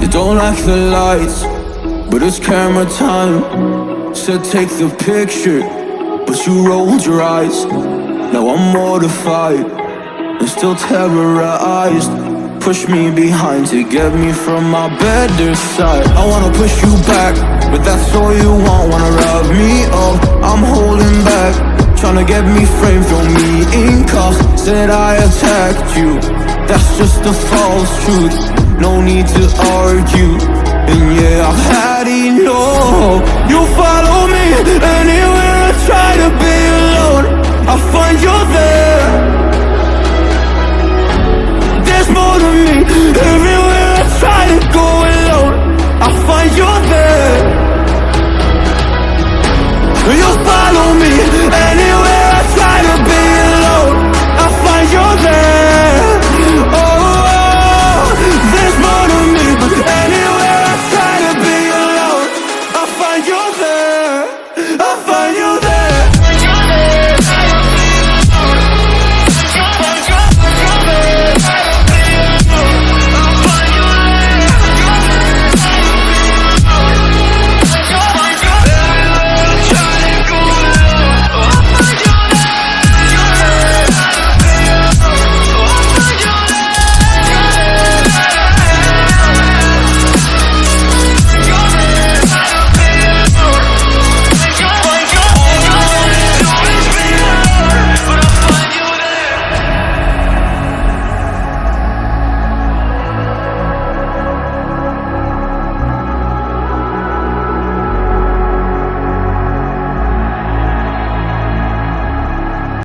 You don't like the lights, but it's camera time. Said take the picture, but you rolled your eyes. Now I'm mortified and still terrorized. Push me behind to get me from my better side. I wanna push you back, but that's all you want. Wanna rub me up, I'm holding back. Tryna get me framed, throw me in cuffs. Said I attacked you, that's just a false truth. No need to argue, and yeah, I've had enough. You follow me anywhere I try to be alone. I find you there.